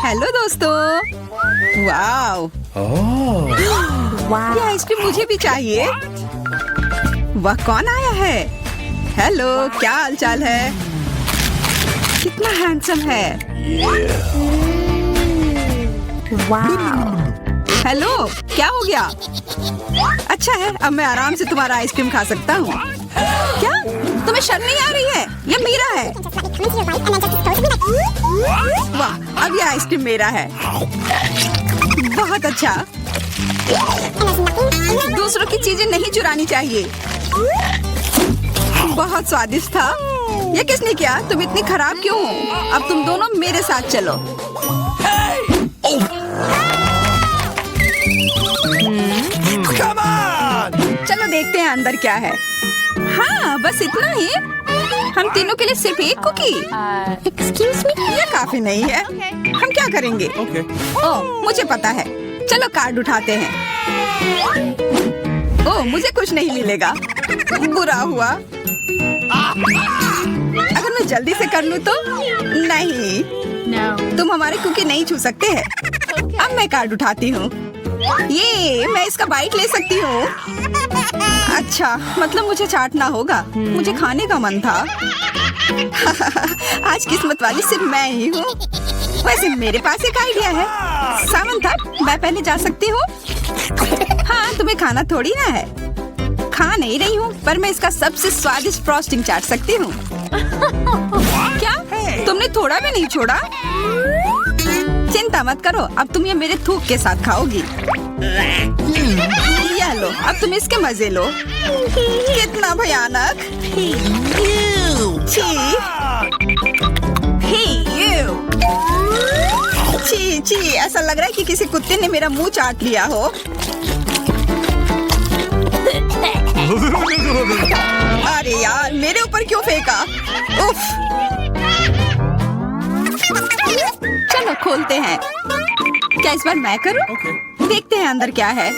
Hello दोस्तों। Wow, ये ice cream मुझे भी चाहिए। वाह, कौन आया है? हेलो, क्या हालचाल है? कितना हैंडसम है। हेलो, क्या हो गया? अच्छा है, अब मैं आराम से तुम्हारा आइसक्रीम खा सकता हूँ। क्या तुम्हें शर्म नहीं आ रही है? ये मेरा है। वाह, अब ये आइसक्रीम मेरा है। बहुत अच्छा। दूसरों की चीजें नहीं चुरानी चाहिए। बहुत स्वादिष्ट था। ये किसने किया? तुम इतनी खराब क्यों हो? अब तुम दोनों मेरे साथ चलो। चलो देखते हैं अंदर क्या है। हाँ, बस इतना ही। हम तीनों के लिए सिर्फ एक कुकी। एक्सक्यूज मी, ये काफी नहीं है। हम क्या करेंगे? ओह, मुझे पता है। चलो कार्ड उठाते हैं। ओह, मुझे कुछ नहीं मिलेगा। बुरा हुआ। अगर मैं जल्दी से कर लूँ तो? नहीं, तुम हमारे कुकी नहीं छू सकते हैं। अब मैं कार्ड उठाती हूँ। ये मैं इसका बाइट ले सकती हूँ। अच्छा, मतलब मुझे चाटना होगा। मुझे खाने का मन था। आज किस्मत वाली सिर्फ मैं ही हूँ। वैसे मेरे पास एक आइडिया है। सामंथा, मैं पहले जा सकती हूँ? हाँ, तुम्हें खाना थोड़ी ना है। खा नहीं रही हूँ, पर मैं इसका सबसे स्वादिष्ट फ्रॉस्टिंग चाट सकती हूँ। क्या तुमने थोड़ा भी नहीं छोड़ा? चिंता मत करो, अब तुम ये मेरे थूक के साथ खाओगी। ये लो, अब तुम इसके मजे लो। कितना भयानक। छी छी, ऐसा लग रहा है कि किसी कुत्ते ने मेरा मुंह चाट लिया हो। अरे यार, मेरे ऊपर क्यों फेंका? उफ। चलो खोलते हैं। क्या इस बार मैं करूं? देखते हैं अंदर क्या है।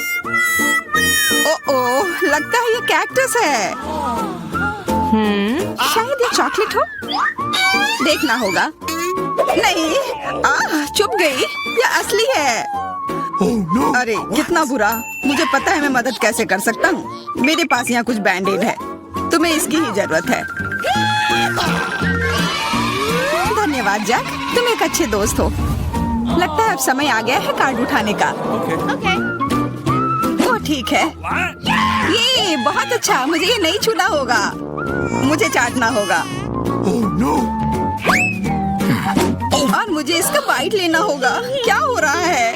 ओह, लगता है ये कैक्टस है। शायद ये चॉकलेट हो। देखना होगा। नहीं, चुप गई। ये असली है। अरे कितना बुरा। मुझे पता है मैं मदद कैसे कर सकता हूँ। मेरे पास यहाँ कुछ बैंडेड है। तुम्हें इसकी ही जरूरत है। धन्यवाद जैक, तुम एक अच्छे दोस्त हो। लगता है अब समय आ गया है कार्ड उठाने का। तो ठीक है। ये बहुत अच्छा। मुझे ये नहीं छूना होगा। मुझे चाटना होगा। और मुझे इसका बाइट लेना होगा। क्या हो रहा है?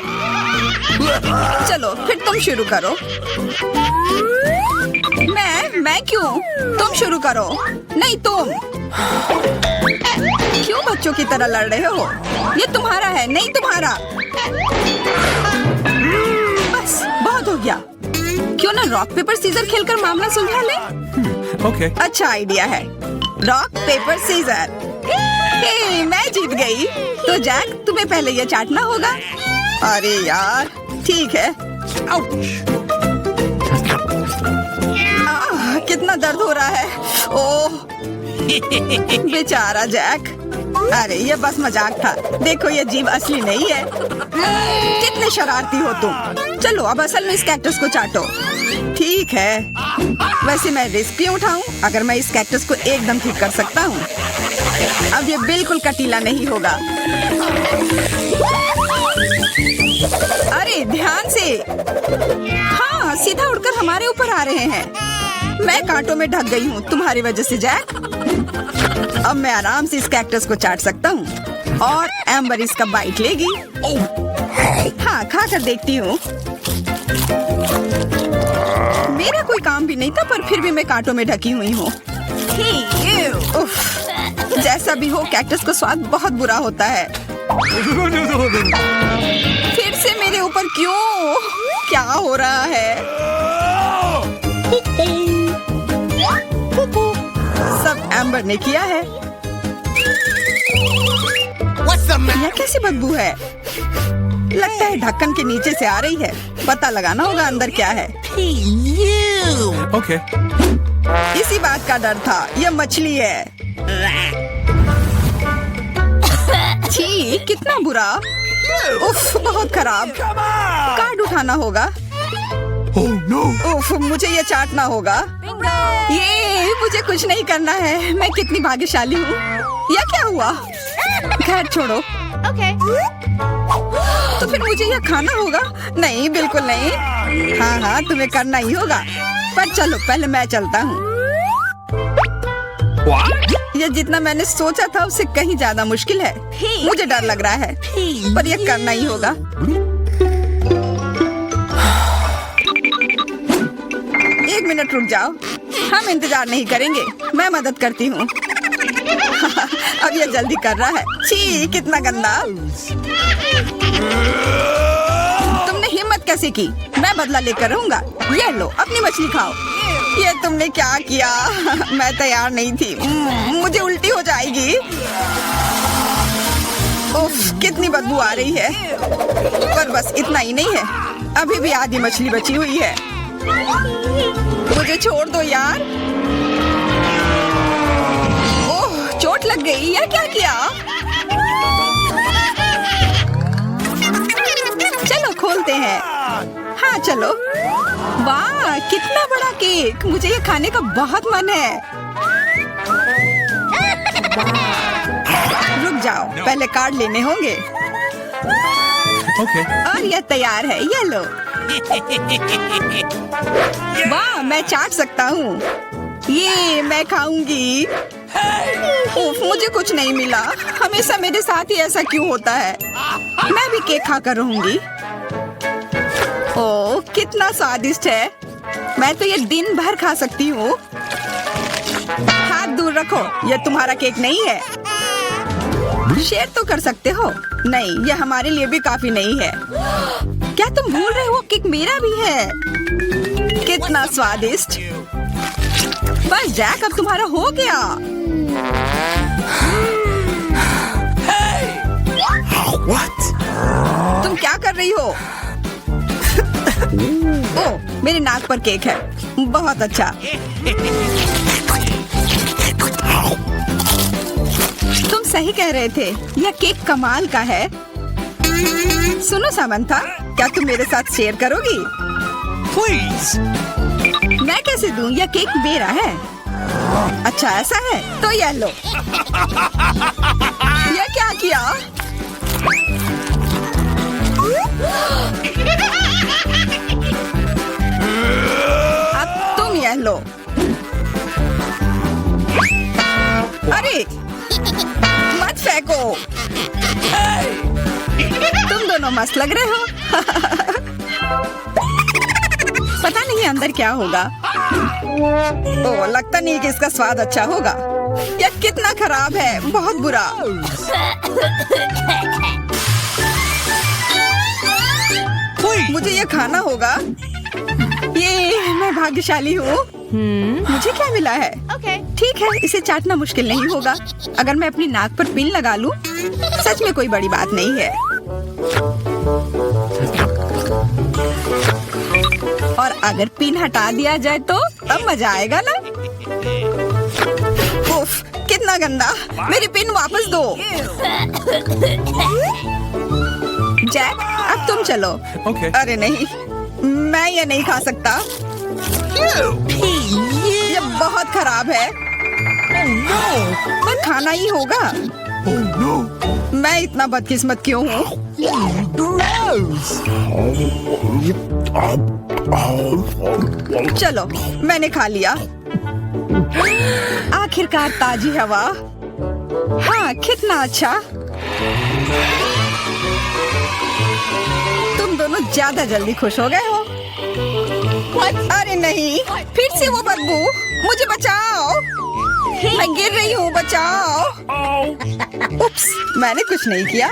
चलो फिर तुम शुरू करो। मैं क्यों? तुम शुरू करो। नहीं, तुम क्यों बच्चों की तरह लड़ रहे हो? ये तुम्हारा है, नहीं तुम्हारा। बस बहुत हो गया। क्यों ना रॉक पेपर सीजर खेलकर मामला सुलझा ले? अच्छा आइडिया है। Rock paper scissor. मैं जीत गई। तो जैक, तुम्हें पहले ये चाटना होगा। अरे यार, ठीक है। कितना दर्द हो रहा है। ओह, बेचारा जैक। अरे ये बस मजाक था। देखो, ये जीव असली नहीं है। कितने शरारती हो तुम। चलो अब असल में इस कैक्टस को चाटो। ठीक है। वैसे मैं रिस्क क्यों उठाऊं? अगर मैं इस कैक्टस को एकदम ठीक कर सकता हूँ। अब ये बिल्कुल कटीला नहीं होगा। अरे ध्यान से। हाँ, सीधा उड़कर हमारे ऊपर आ रहे हैं। मैं कांटों में ढक गई हूँ तुम्हारी वजह से जैक। अब मैं आराम से इस कैक्टस को चाट सकता हूँ और एम्बर इसका बाइट लेगी। हाँ, खा कर देखती हूँ। मेरा कोई काम भी नहीं था, पर फिर भी मैं कांटों में ढकी हुई हूँ। जैसा भी हो, कैक्टस का स्वाद बहुत बुरा होता है। फिर से मेरे ऊपर क्यों? क्या हो रहा है? सब एम्बर ने किया है। यह कैसी बदबू है? लगता है ढक्कन के नीचे से आ रही है। पता लगाना होगा अंदर क्या है। इसी बात का डर था। यह मछली है। छी, कितना बुरा। उफ, बहुत खराब। कार्ड उठाना होगा। उफ, मुझे ये चाटना होगा। ये मुझे कुछ नहीं करना है। मैं कितनी भाग्यशाली हूँ। यह क्या हुआ? खैर छोड़ो। तो फिर मुझे यह खाना होगा? नहीं, बिल्कुल नहीं। हाँ, तुम्हें करना ही होगा। पर चलो, पहले मैं चलता हूँ। यह जितना मैंने सोचा था उससे कहीं ज्यादा मुश्किल है। मुझे डर लग रहा है, पर यह करना ही होगा। एक मिनट रुक जाओ। हम इंतजार नहीं करेंगे। मैं मदद करती हूँ। अब यह जल्दी कर रहा है। छी, कितना गंदा। तुमने हिम्मत कैसे की? मैं बदला लेकर रहूंगा। ये लो, अपनी मछली खाओ। ये तुमने क्या किया? मैं तैयार नहीं थी। मुझे उल्टी हो जाएगी। उफ, कितनी बदबू आ रही है। पर बस इतना ही नहीं है, अभी भी आधी मछली बची हुई है। मुझे छोड़ दो यार। ओह, चोट लग गई। यह क्या किया? चलो खोलते हैं। हाँ चलो। वाह, कितना बड़ा केक। मुझे ये खाने का बहुत मन है। रुक जाओ, पहले कार्ड लेने होंगे। और यह तैयार है। ये लो। वाह, मैं चाट सकता हूँ। ये मैं खाऊंगी। उफ, मुझे कुछ नहीं मिला। हमेशा मेरे साथ ही ऐसा क्यों होता है? मैं भी केक खाकर रहूंगी। ओह, कितना स्वादिष्ट है। मैं तो ये दिन भर खा सकती हूँ। हाथ दूर रखो, यह तुम्हारा केक नहीं है। शेयर तो कर सकते हो। नहीं, यह हमारे लिए भी काफी नहीं है। क्या तुम भूल रहे हो? केक मेरा भी है। कितना स्वादिष्ट। बस जैक, अब तुम्हारा हो गया। तुम क्या कर रही हो? ओह, मेरे नाक पर केक है। बहुत अच्छा। तुम सही कह रहे थे, यह केक कमाल का है। सुनो सामंथा, क्या तुम मेरे साथ शेयर करोगी? प्लीज। मैं कैसे दूं? यह केक मेरा है। अच्छा ऐसा है, तो यह लो। यह क्या किया? अब तुम यह लो। अरे मत फेंको। तुम दोनों मस्त लग रहे हो। पता नहीं अंदर क्या होगा। ओह, लगता नहीं कि इसका स्वाद अच्छा होगा। यह कितना खराब है, बहुत बुरा। मुझे ये खाना होगा। ये मैं भाग्यशाली हूँ। मुझे क्या मिला है? ठीक है, इसे चाटना मुश्किल नहीं होगा। अगर मैं अपनी नाक पर पिन लगा लूं, सच में कोई बड़ी बात नहीं है। और अगर पिन हटा दिया जाए तो तब मजा आएगा ना? उफ, कितना गंदा। मेरी पिन वापस दो। जैक, अब तुम चलो। अरे नहीं, मैं ये नहीं खा सकता। ये बहुत खराब है। पर खाना ही होगा। मैं इतना बदकिस्मत क्यों हूँ? चलो, मैंने खा लिया। आखिरकार ताजी हवा। हाँ, कितना अच्छा। तुम दोनों ज्यादा जल्दी खुश हो गए हो। अरे नहीं, फिर से वो बदबू। मुझे बचाओ, मैं गिर रही हूँ। बचाओ। उप्स, मैंने कुछ नहीं किया।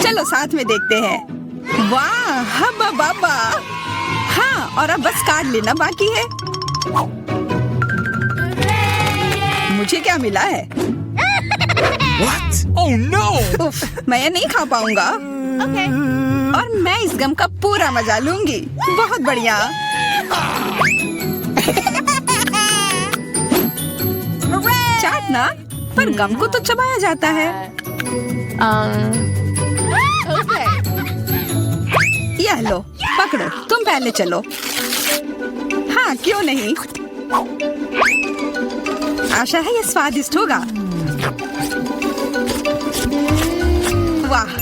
चलो साथ में देखते हैं। वाह, हब्बा बाबा। हाँ, और अब बस कार्ड लेना बाकी है। मुझे क्या मिला है? What? Oh no! उफ, मैं ये नहीं खा पाऊंगा। और मैं इस गम का पूरा मजा लूंगी। बहुत बढ़िया। चाटना, पर गम को तो चबाया जाता है। पकड़ो, तुम पहले चलो। हाँ, क्यों नहीं। आशा है ये स्वादिष्ट होगा। वाह,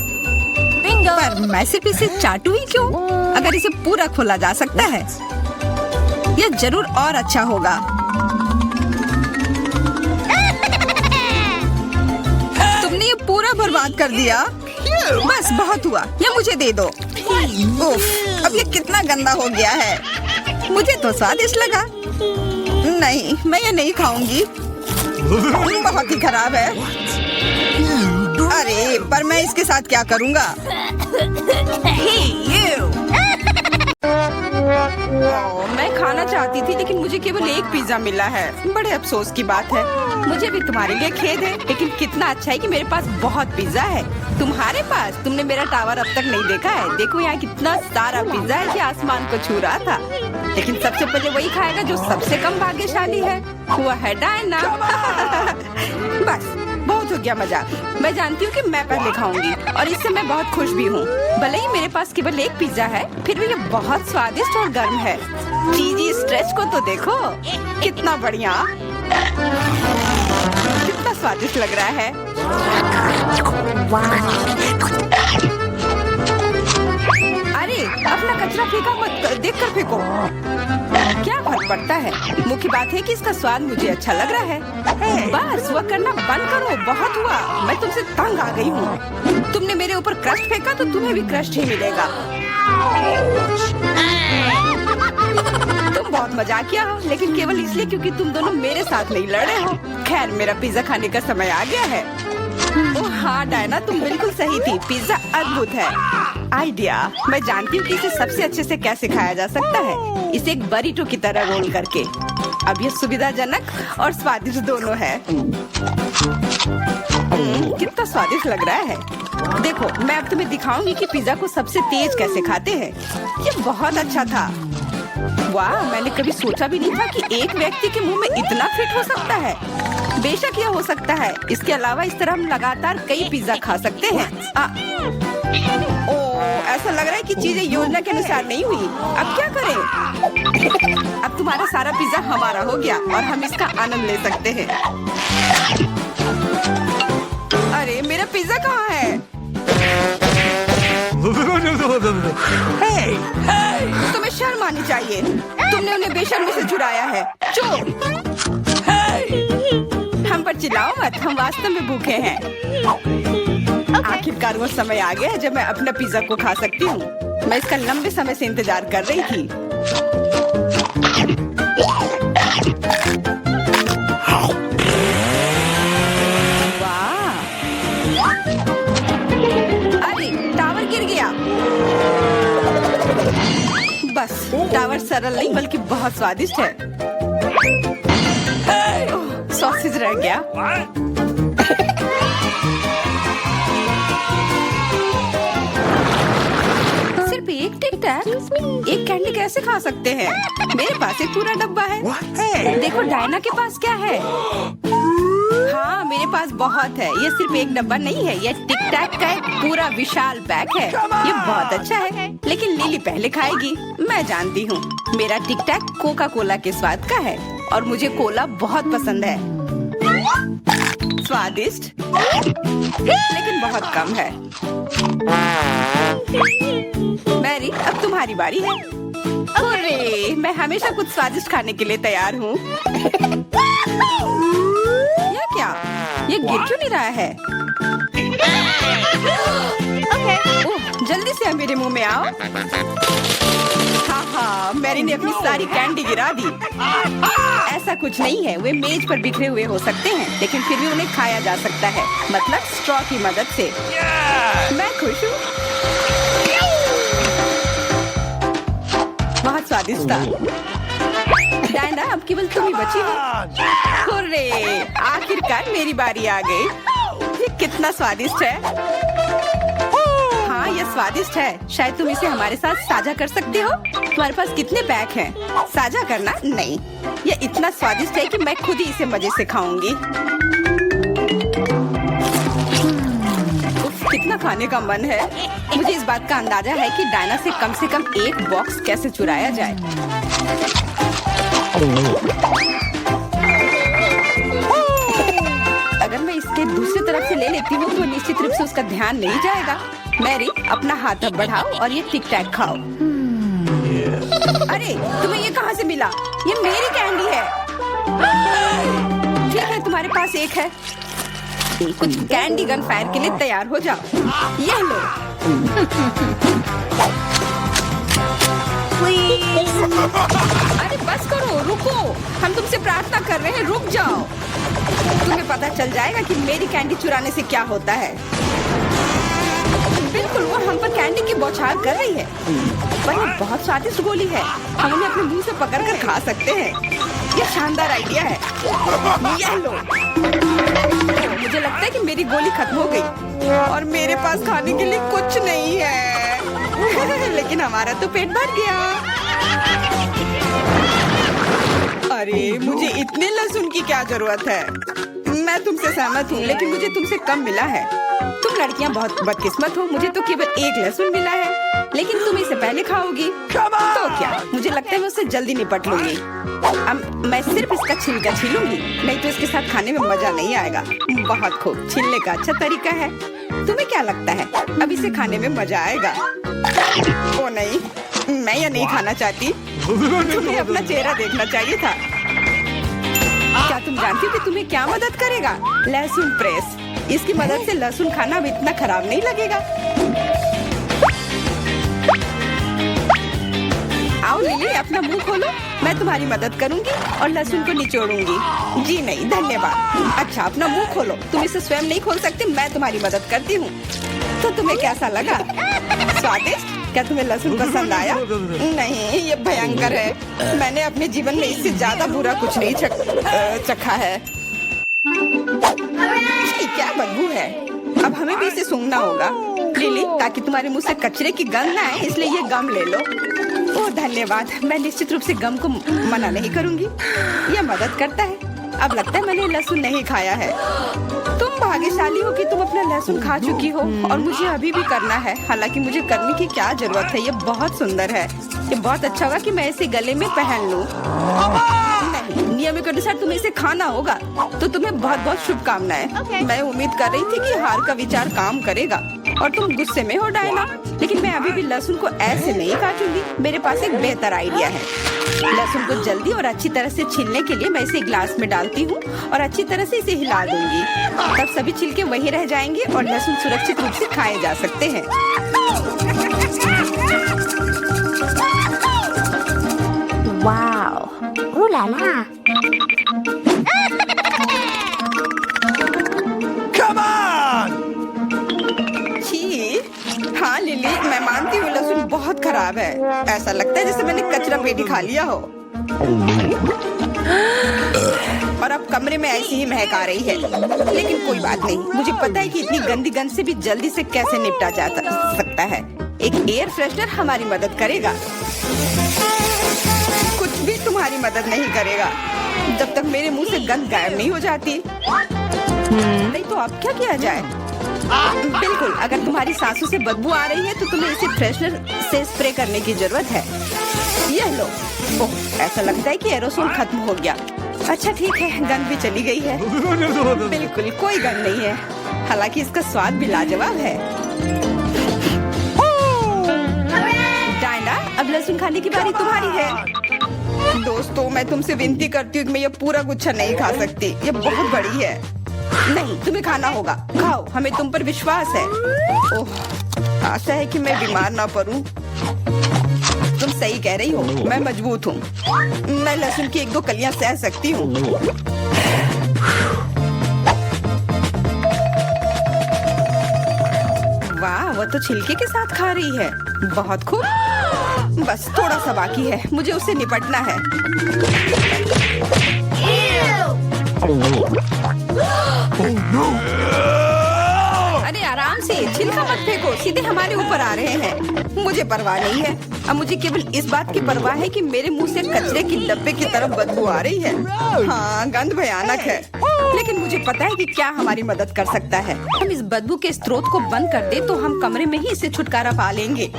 पर मैं सिर्फ इसे चाटू ही क्यों? अगर इसे पूरा खोला जा सकता है, यह जरूर और अच्छा होगा। तुमने ये पूरा बर्बाद कर दिया। बस बहुत हुआ, ये मुझे दे दो। उफ, अब ये कितना गंदा हो गया है। मुझे तो स्वादिष्ट लगा। नहीं, मैं ये नहीं खाऊंगी। बहुत ही खराब है। अरे, पर मैं इसके साथ क्या करूंगा? मैं खाना चाहती थी, लेकिन मुझे केवल एक पिज्जा मिला है। बड़े अफसोस की बात है। मुझे भी तुम्हारे लिए खेद है, लेकिन कितना अच्छा है कि मेरे पास बहुत पिज्जा है। तुम्हारे पास? तुमने मेरा टावर अब तक नहीं देखा है। देखो यहाँ कितना सारा पिज्जा है कि आसमान को छू रहा था। लेकिन सबसे पहले वही खाएगा जो सबसे कम भाग्यशाली है। वो है डायना। बस बहुत हो गया मजाक। मैं जानती हूँ कि मैं पहले खाऊंगी और इससे मैं बहुत खुश भी हूँ। भले ही मेरे पास केवल एक पिज्जा है, फिर भी ये बहुत स्वादिष्ट और गर्म है। चीजी स्ट्रेच को तो देखो, कितना बढ़िया, कितना स्वादिष्ट लग रहा है। अरे, अपना कचरा फेंका मत, देखकर फेंको। क्या फर्क पड़ता है? मुख्य बात है कि इसका स्वाद मुझे अच्छा लग रहा है। बस वह करना बंद करो, बहुत हुआ। मैं तुमसे तंग आ गई हूँ। तुमने मेरे ऊपर क्रस्ट फेंका तो तुम्हें भी क्रस्ट ही मिलेगा। तुम बहुत मजाकिया हो, लेकिन केवल इसलिए क्योंकि तुम दोनों मेरे साथ नहीं लड़े हो। खैर, मेरा पिज्जा खाने का समय आ गया है। ओह हाँ डायना, तुम बिल्कुल सही थी। पिज्जा अद्भुत है। आइडिया, मैं जानती हूँ कि इसे सबसे अच्छे से कैसे खाया जा सकता है। इसे एक बरीटो की तरह रोल करके। अब ये सुविधाजनक और स्वादिष्ट दोनों है। कितना स्वादिष्ट लग रहा है। देखो, मैं अब तुम्हें दिखाऊंगी कि पिज्जा को सबसे तेज कैसे खाते हैं। ये बहुत अच्छा था। वाह, मैंने कभी सोचा भी नहीं था कि एक व्यक्ति के मुंह में इतना फिट हो सकता है। बेशक यह हो सकता है। इसके अलावा इस तरह हम लगातार कई पिज्जा खा सकते हैं। ऐसा लग रहा है कि चीजें योजना के अनुसार नहीं हुई। अब क्या करें? अब तुम्हारा सारा पिज्जा हमारा हो गया और हम इसका आनंद ले सकते हैं। अरे, मेरा पिज्जा कहाँ है? तुम्हें शर्म आनी चाहिए। तुमने उन्हें बेशर्मी से चुराया है। चुप! हम पर चिल्लाओ मत, हम वास्तव में भूखे हैं। आखिरकार वो समय आ गया है जब मैं अपना पिज्जा को खा सकती हूँ। मैं इसका लंबे समय से इंतजार कर रही थी। वाह! अरे, टावर गिर गया। बस, टावर सरल नहीं बल्कि बहुत स्वादिष्ट है। सॉसेज रह गया। सिर्फ एक टिक टैक, एक कैंडी कैसे खा सकते हैं? मेरे पास एक पूरा डब्बा है। देखो डायना के पास क्या है। हाँ, मेरे पास बहुत है। ये सिर्फ एक डब्बा नहीं है, ये टिक टैक का एक पूरा विशाल पैक है। ये बहुत अच्छा है, लेकिन लिली पहले खाएगी। मैं जानती हूँ, मेरा टिक टैक कोका कोला के स्वाद का है और मुझे कोला बहुत पसंद है। स्वादिष्ट, लेकिन बहुत कम है। मैरी, अब तुम्हारी बारी है। अरे, मैं हमेशा कुछ स्वादिष्ट खाने के लिए तैयार हूँ। यह क्या? ये गिर क्यों नहीं रहा है? ओह, जल्दी से मेरे मुंह में आओ। हाँ, मैरी ने अपनी सारी कैंडी गिरा दी। ऐसा कुछ नहीं है, वे मेज पर बिखरे हुए हो सकते हैं, लेकिन फिर भी उन्हें खाया जा सकता है, मतलब स्ट्रॉ की मदद से। मैं खुश हूँ। बहुत स्वादिष्ट था। डायना, अब केवल तुम ही बची हो। हुर्रे! आखिरकार मेरी बारी आ गई। ये कितना स्वादिष्ट है। हाँ, ये स्वादिष्ट है। शायद तुम इसे हमारे साथ साझा कर सकते हो। तुम्हारे पास कितने पैक हैं? साझा करना नहीं। ये इतना स्वादिष्ट है कि मैं खुद ही इसे मजे से खाऊंगी। इतना खाने का मन है। मुझे इस बात का अंदाजा है कि डायना से कम एक बॉक्स कैसे चुराया जाए। अगर मैं इसके दूसरी तरफ से ले लेती हूँ तो निश्चित रूप से उसका ध्यान नहीं जाएगा। मैरी, अपना हाथ अब बढ़ाओ और ये टिक टैक खाओ। अरे, तुम्हें ये कहाँ से मिला? ये मेरी कैंडी है। ठीक है, तुम्हारे पास एक है। कुछ कैंडी गन फायर के लिए तैयार हो जाओ। ये लो। अरे बस करो, रुको। हम तुमसे प्रार्थना कर रहे हैं, रुक जाओ। तुम्हें पता चल जाएगा कि मेरी कैंडी चुराने से क्या होता है। बिल्कुल, वो हम पर कैंडी की बौछार कर रही है। पर ये बहुत स्वादिष्ट गोली है। हम उन्हें अपने मुंह से पकड़कर खा सकते हैं। ये शानदार आइडिया है। ये लो। मुझे लगता है कि मेरी गोली खत्म हो गई और मेरे पास खाने के लिए कुछ नहीं है। लेकिन हमारा तो पेट भर गया। अरे, मुझे इतने लहसुन की क्या जरूरत है? मैं तुमसे सहमत हूँ, लेकिन मुझे तुमसे कम मिला है। तुम लड़कियाँ बहुत बदकिस्मत हो। मुझे तो केवल एक लहसुन मिला है, लेकिन तुम इसे पहले खाओगी। तो क्या? मुझे लगता है मैं उससे जल्दी निपट लूंगी। अब मैं सिर्फ इसका छिलका छीलूंगी, नहीं तो इसके साथ खाने में मजा नहीं आएगा। बहुत खूब, छीलने का अच्छा तरीका है। तुम्हें क्या लगता है अब इसे खाने में मजा आएगा? ओ नहीं, मैं यह नहीं खाना चाहती। तुम्हें अपना चेहरा देखना चाहिए था। क्या तुम जानती हो कि तुम्हें क्या मदद करेगा? लहसुन प्रेस। इसकी मदद से लहसुन खाना अब इतना खराब नहीं लगेगा। आओ लिली, अपना मुंह खोलो। मैं तुम्हारी मदद करूंगी और लहसुन को निचोड़ूंगी। जी नहीं, धन्यवाद। अच्छा, अपना मुंह खोलो। तुम इसे स्वयं नहीं खोल सकते, मैं तुम्हारी मदद करती हूँ। तो तुम्हें कैसा लगा? स्वादिष्ट? क्या तुम्हें लहसुन पसंद आया? नहीं, ये भयंकर है। मैंने अपने जीवन में इससे ज्यादा बुरा कुछ नहीं चखा है। क्या बदबू है। अब हमें भी इसे सूंघना होगा लिली, ताकि तुम्हारे मुंह से कचरे की गंध ना आए। इसलिए ये गम ले लो। ओह धन्यवाद। मैं निश्चित रूप से गम को मना नहीं करूंगी। यह मदद करता है। अब लगता है मैंने लहसुन नहीं खाया है। तुम भाग्यशाली हो कि तुम अपना लहसुन खा चुकी हो और मुझे अभी भी करना है। हालांकि मुझे करने की क्या जरूरत है? ये बहुत सुंदर है। ये बहुत अच्छा होगा कि मैं इसे गले में पहन लूं। नहीं, नियम के अनुसार तुम्हें इसे खाना होगा। तो तुम्हें बहुत बहुत शुभकामनाएं। मैं उम्मीद कर रही थी कि हार का विचार काम करेगा और तुम गुस्से में हो डायना, लेकिन मैं अभी भी लहसुन को ऐसे नहीं काटूंगी। मेरे पास एक बेहतर आइडिया है। लहसुन को जल्दी और अच्छी तरह से छीलने के लिए मैं इसे ग्लास में डालती हूँ और अच्छी तरह से इसे हिला दूंगी। तब सभी छिलके वहीं रह जाएंगे और लहसुन सुरक्षित रूप से खाए जा सकते हैं। Wow, ooh la la। Come on! छी, हाँ लिली, मैं मानती हूँ लहसुन बहुत खराब है। ऐसा लगता है जैसे मैंने कचरा पेटी खा लिया हो। और अब कमरे में ऐसी ही महक आ रही है। लेकिन कोई बात नहीं, मुझे पता है कि इतनी गंदी गंध से भी जल्दी से कैसे निपटा जा सकता है। एक एयर फ्रेशनर हमारी मदद करेगा। कुछ भी तुम्हारी मदद नहीं करेगा जब तक मेरे मुंह से गंध गायब नहीं हो जाती। नहीं तो अब क्या किया जाए? बिल्कुल, अगर तुम्हारी सांसों से बदबू आ रही है तो तुम्हें इसे फ्रेशनर से स्प्रे करने की जरूरत है। यह लो। ओह, ऐसा लगता है कि एरोसोल खत्म हो गया। अच्छा ठीक है, गंध भी चली गई है। बिल्कुल कोई गंध नहीं है। हालांकि इसका स्वाद भी लाजवाब है। डायना, अब लहसुन खाने की बारी तुम्हारी है। दोस्तों, मैं तुमसे विनती करती हूँ कि मैं ये पूरा गुच्छा नहीं खा सकती। ये बहुत बड़ी है। नहीं, तुम्हें खाना होगा। खाओ, हमें तुम पर विश्वास है। ओह, आशा है कि मैं बीमार ना पड़ूं। तुम सही कह रही हो, मैं मजबूत हूँ। मैं लहसुन की 1-2 कलियां सह सकती हूँ। वाह, वो तो छिलके के साथ खा रही है। बहुत खूब। बस थोड़ा सा बाकी है, मुझे उससे निपटना है। अरे आराम से, छिलका मत फेंको, सीधे हमारे ऊपर आ रहे हैं। मुझे परवाह नहीं है, अब मुझे केवल इस बात की परवाह है कि मेरे मुंह से कचरे की डब्बे की तरफ बदबू आ रही है। हाँ, गंध भयानक है, लेकिन मुझे पता है कि क्या हमारी मदद कर सकता है। हम इस बदबू के स्रोत को बंद कर दे तो हम कमरे में ही इससे छुटकारा पा लेंगे।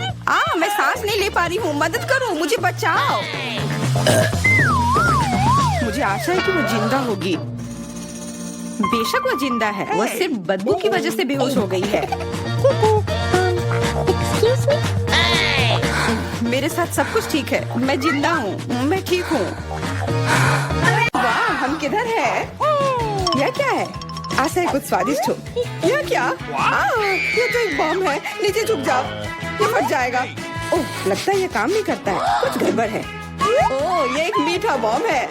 मैं सांस नहीं ले पा रही हूँ, मदद करो, मुझे बचाओ। मुझे आशा है कि वो जिंदा होगी। बेशक वो जिंदा है, वो सिर्फ बदबू की वजह से बेहोश हो गई है। Excuse me? मेरे साथ सब कुछ ठीक है, मैं जिंदा हूँ, मैं ठीक हूँ। वाह, हम किधर है? यह क्या है? आशा है कुछ स्वादिष्ट हो। यह क्या? ये तो एक बम है, नीचे झुक जाओ, ये फट जाएगा। ओह, लगता है ये काम नहीं करता है, कुछ गड़बड़ है। ओह, ये एक मीठा बम है।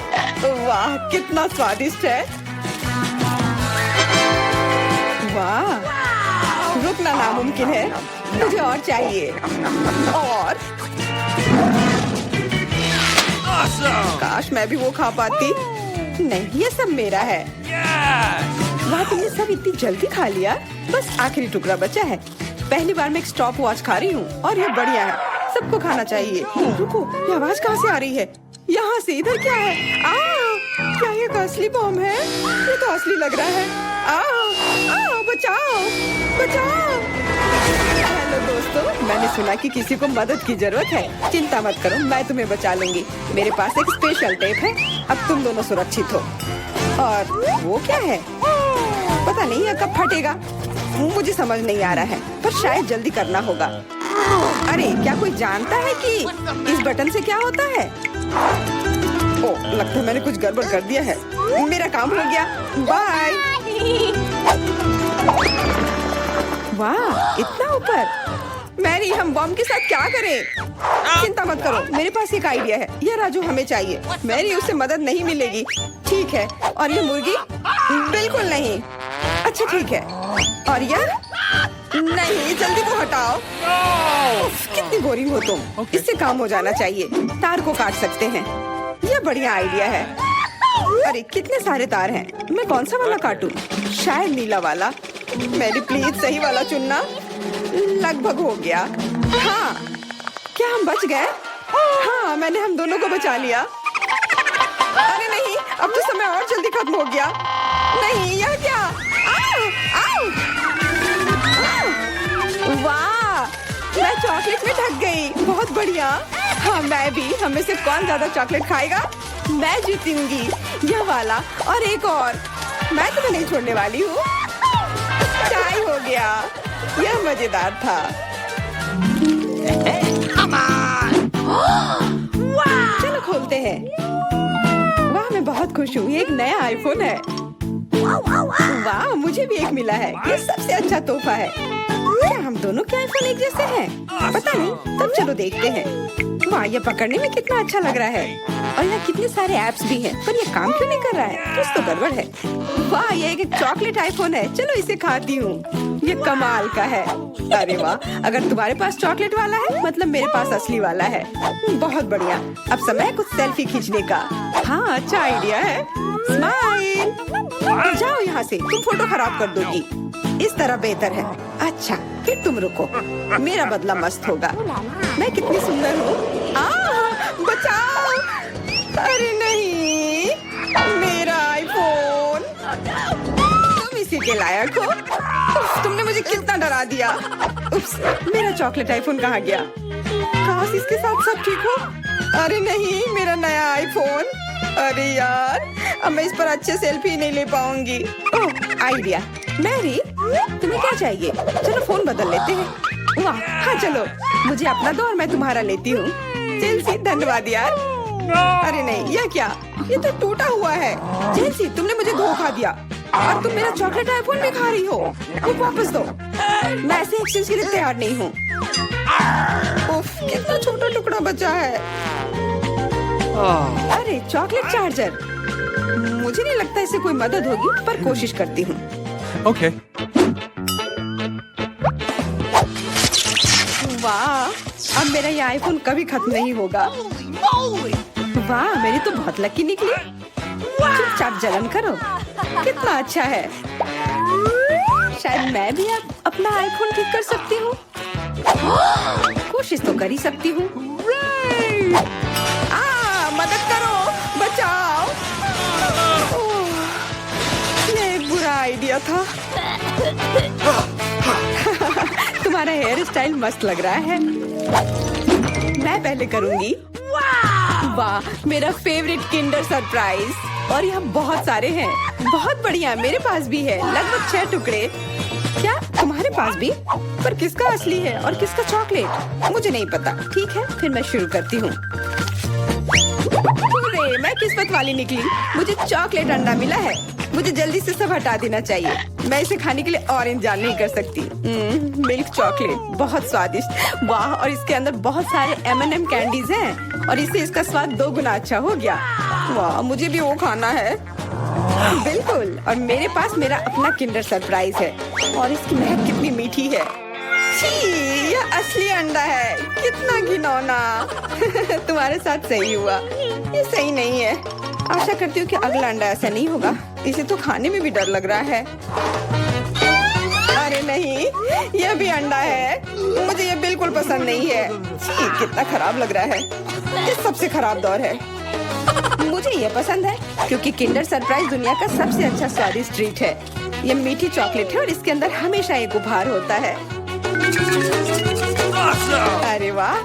वाह, कितना स्वादिष्ट है। वाह, रुकना नामुमकिन है, मुझे और चाहिए। और Awesome! काश मैं भी वो खा पाती। नहीं, ये सब मेरा है। Yes! वाह, तुमने सब इतनी जल्दी खा लिया। बस आखिरी टुकड़ा बचा है। पहली बार मैं एक स्टॉप वॉच खा रही हूँ और ये बढ़िया है, सबको खाना चाहिए। रुको, ये आवाज कहाँ से आ रही है? यहाँ से। इधर क्या है? क्या ये का असली बम है? ये तो असली लग रहा है। बचाओ, बचाओ। हेलो दोस्तों, मैंने सुना कि किसी को मदद की जरूरत है। चिंता मत करो, मैं तुम्हें बचा लूंगी। मेरे पास एक स्पेशल टेप है, अब तुम दोनों सुरक्षित हो। और वो क्या है? पता नहीं है कब फटेगा, मुझे समझ नहीं आ रहा है, पर शायद जल्दी करना होगा। अरे, क्या कोई जानता है कि इस बटन से क्या होता है? ओह, लगता है मैंने कुछ गड़बड़ कर दिया है। मेरा काम हो गया, बाय। वाह, इतना ऊपर। मैरी, हम बम के साथ क्या करें? चिंता मत करो, मेरे पास एक आइडिया है। यह राजू हमें चाहिए। मैरी, उससे मदद नहीं मिलेगी। ठीक है, और ये मुर्गी? बिल्कुल नहीं। अच्छा ठीक है, और यह? नहीं, जल्दी को हटाओ। उफ, कितनी बोरिंग हो तुम। इससे काम हो जाना चाहिए। तार को काट सकते हैं, यह बढ़िया आइडिया है। अरे, कितने सारे तार हैं, मैं कौन सा वाला काटूं? शायद नीला वाला। मेरी प्लीज सही वाला चुनना। लगभग हो गया। हाँ, क्या हम बच गए? हाँ, मैंने हम दोनों को बचा लिया। अरे नहीं, अब तो समय और जल्दी खत्म हो गया। नहीं, यह क्या? आओ, आओ। वाह, मैं चॉकलेट में ढक गई। बहुत बढ़िया। हाँ, मैं भी। हमें से कौन ज्यादा चॉकलेट खाएगा? मैं जीतूंगी। यह वाला और एक और। मैं तुम्हें नहीं छोड़ने वाली हूँ। चाय हो गया, यह मजेदार था। चलो खोलते हैं। वाह, मैं बहुत खुश हूँ, ये एक नया आईफोन है। वाह, मुझे भी एक मिला है, ये सबसे अच्छा तोहफा है। क्या हम दोनों के आईफोन एक जैसे हैं? पता नहीं, तब चलो देखते हैं। वाह, ये पकड़ने में कितना अच्छा लग रहा है। और यहाँ कितने सारे ऐप्स भी हैं, पर ये काम क्यों नहीं कर रहा है? कुछ तो गड़बड़ है। वाह, ये एक चॉकलेट आईफोन है, चलो इसे खाती हूँ। ये कमाल का है। अरे वाह, अगर तुम्हारे पास चॉकलेट वाला है, मतलब मेरे पास असली वाला है। बहुत बढ़िया। अब समय है कुछ सेल्फी खींचने का। हाँ, अच्छा आइडिया है। स्माइल। जाओ यहाँ से, तुम फोटो खराब कर दोगी। इस तरह बेहतर है। अच्छा, फिर तुम रुको, मेरा बदला मस्त होगा। मैं कितनी सुंदर हूँ। बचाओ। अरे नहीं, मेरा आईफोन। तुम इसी के लायक हो। उफ, तुमने मुझे कितना डरा दिया। उफ्स, मेरा चॉकलेट आईफोन कहाँ गया? काश इसके साथ सब ठीक हो। अरे नहीं, मेरा नया आईफोन। अरे यार, अब मैं इस पर अच्छे सेल्फी नहीं ले पाऊंगी। ओह, आइडिया। मैरी, तुम्हें क्या चाहिए? चलो फोन बदल लेते हैं। वाह, हाँ चलो, मुझे अपना दो और मैं तुम्हारा लेती हूँ। जेलसी, धन्यवाद यार। अरे नहीं, यह क्या? ये तो टूटा हुआ है। जेलसी, तुमने मुझे धोखा दिया और तुम मेरा चॉकलेट आईफोन भी खा रही हो। वो वापस दो, मैं ऐसे एक्सचेंज के लिए तैयार नहीं हूँ। उफ, कितना छोटा टुकड़ा बचा है। अरे, चॉकलेट चार्जर। मुझे नहीं लगता इससे कोई मदद होगी, पर कोशिश करती हूँ। Okay. वाह, अब मेरा ये आईफोन कभी खत्म नहीं होगा। वाह, मेरी तो बहुत लकी निकली। चुपचाप जलन करो, कितना अच्छा है। शायद मैं भी अब अपना आईफोन ठीक कर सकती हूँ। कोशिश तो कर ही सकती हूँ। मदद करो, बचाओ। ये एक बुरा आइडिया था। तुम्हारा हेयर स्टाइल मस्त लग रहा है। मैं पहले करूंगी। वाह, मेरा फेवरेट किंडर सरप्राइज। और यहाँ बहुत सारे हैं। बहुत बढ़िया, मेरे पास भी है लगभग 6 टुकड़े। क्या तुम्हारे पास भी? पर किसका असली है और किसका चॉकलेट? मुझे नहीं पता। ठीक है, फिर मैं शुरू करती हूँ। अरे, मैं किस्मत वाली निकली। मुझे चॉकलेट अंडा मिला है। मुझे जल्दी से सब हटा देना चाहिए। मैं इसे खाने के लिए और इंतजार नहीं कर सकती। मिल्क चॉकलेट बहुत स्वादिष्ट। वाह, और इसके अंदर बहुत सारे M&M कैंडीज हैं और इससे इसका स्वाद 2 गुना अच्छा हो गया। वाह, मुझे भी वो खाना है। बिल्कुल, और मेरे पास मेरा अपना किंडर सरप्राइज है और इसकी महक कितनी मीठी है। छी, यह असली अंडा है। कितना घिनौना। तुम्हारे साथ सही हुआ। ये सही नहीं है। आशा करती हूँ कि अगला अंडा ऐसा नहीं होगा। इसे तो खाने में भी डर लग रहा है। अरे नहीं, यह भी अंडा है। मुझे ये बिल्कुल पसंद नहीं है। छी, कितना खराब लग रहा है। ये सबसे खराब दौर है। मुझे ये पसंद है क्योंकि किंडर सरप्राइज दुनिया का सबसे अच्छा स्वादिष्ट ट्रीट है। ये मीठी चॉकलेट है और इसके अंदर हमेशा एक उपहार होता है। अरे वाह,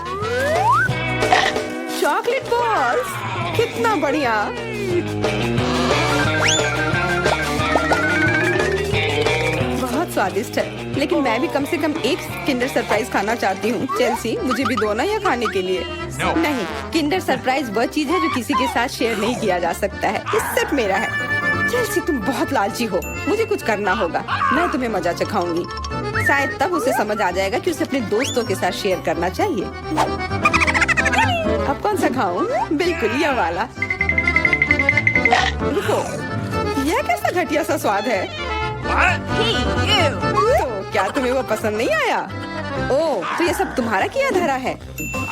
चॉकलेट बॉल्स, कितना बढ़िया। बहुत स्वादिष्ट है, लेकिन मैं भी कम से कम एक किंडर सरप्राइज खाना चाहती हूँ। चेल्सी, मुझे भी दो ना यह खाने के लिए। No. नहीं, किंडर सरप्राइज वह चीज है जो किसी के साथ शेयर नहीं किया जा सकता है। ये सिर्फ मेरा है। चेल्सी, तुम बहुत लालची हो। मुझे कुछ करना होगा। मैं तुम्हें मजा चखाऊंगी। शायद तब उसे समझ आ जाएगा कि उसे अपने दोस्तों के साथ शेयर करना चाहिए। अब कौन सा खाऊं? बिल्कुल यह वाला। रुको, यह कैसा घटिया सा स्वाद है? तो क्या तुम्हें वो पसंद नहीं आया? ओह, तो ये सब तुम्हारा किया धरा है।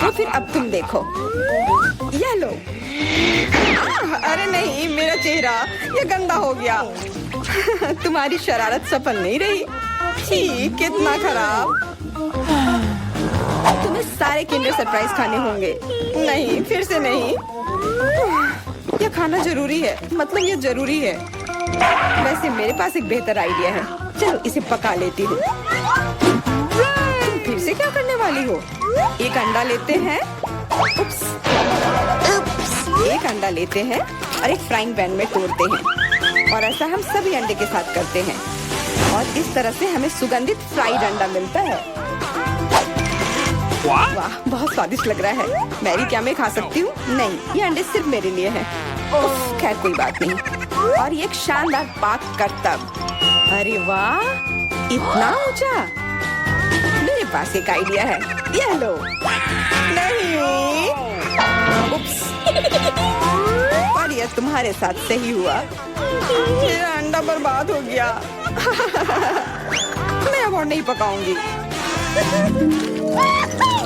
तो फिर अब तुम देखो, यह लो। अरे नहीं, मेरा चेहरा ये गंदा हो गया। तुम्हारी शरारत सफल नहीं रही। छी, कितना खराब। तुम्हें सारे किंडर सरप्राइज खाने होंगे। नहीं, फिर से नहीं। यह खाना जरूरी है। मतलब ये जरूरी है। वैसे मेरे पास एक बेहतर आइडिया है। चलो इसे पका लेती हूँ। तुम फिर से क्या करने वाली हो? एक अंडा लेते हैं। उप्स। एक अंडा लेते हैं और एक फ्राइंग पैन में तोड़ते हैं। और ऐसा हम सभी अंडे के साथ करते हैं। और इस तरह से हमें सुगंधित फ्राइड अंडा मिलता है। वाह, बहुत स्वादिष्ट लग रहा है। मैरी, क्या मैं खा सकती हूँ? नहीं, ये अंडे सिर्फ मेरे लिए हैं। खैर कोई बात नहीं। और ये एक शानदार पाक करतब। अरे वाह, इतना ऊंचा। मेरे पास एक आइडिया है। ये लो। नहीं। उप्स। और ये तुम्हारे साथ सही हुआ। मेरा अंडा बर्बाद हो गया। मैं अब और नहीं पकाऊंगी।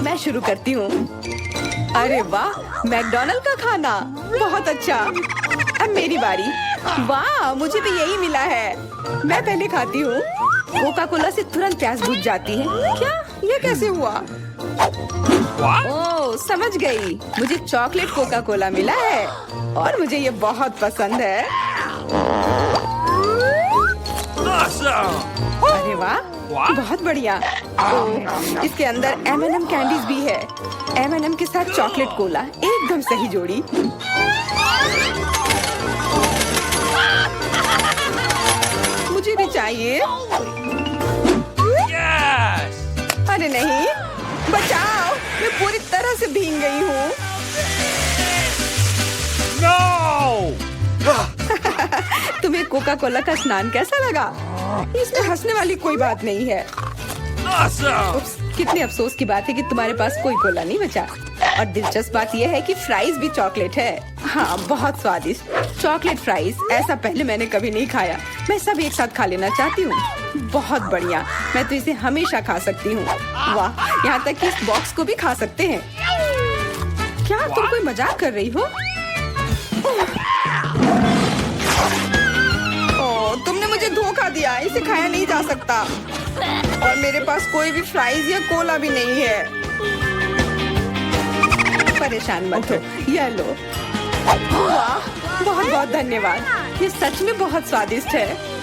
मैं शुरू करती हूँ। अरे वाह, मैकडॉनल्ड का खाना बहुत अच्छा। अब मेरी बारी। वाह, मुझे भी यही मिला है। मैं पहले खाती हूँ। कोका कोला से तुरंत प्यास बुझ जाती है। क्या ये कैसे हुआ? ओह, समझ गई। मुझे चॉकलेट कोका कोला मिला है और मुझे ये बहुत पसंद है। अरे वाह, बहुत बढ़िया। ओह, इसके अंदर M&M कैंडीज भी है। M&M के साथ चॉकलेट कोला, एकदम सही जोड़ी। मुझे भी चाहिए। Yes! अरे नहीं, बचाओ, मैं पूरी तरह से भीग गई हूँ। No! तुम्हें कोका कोला का स्नान कैसा लगा? इसमें हंसने वाली कोई बात नहीं है। Awesome! उप्स, कितने अफसोस की बात है कि तुम्हारे पास कोई कोला नहीं बचा। और दिलचस्प बात यह है कि फ्राइज भी चॉकलेट है। हाँ, बहुत स्वादिष्ट चॉकलेट फ्राइज। ऐसा पहले मैंने कभी नहीं खाया। मैं सब एक साथ खा लेना चाहती हूँ। बहुत बढ़िया, मैं तो इसे हमेशा खा सकती हूँ। वाह, यहाँ तक कि इस बॉक्स को भी खा सकते हैं। क्या तुम कोई मजाक कर रही हो? ओह, तुमने मुझे धोखा दिया, इसे खाया नहीं जा सकता। और मेरे पास कोई भी फ्राइज या कोला भी नहीं है। परेशान मत हो, यह लो। वाह, बहुत बहुत धन्यवाद। ये सच में बहुत स्वादिष्ट है।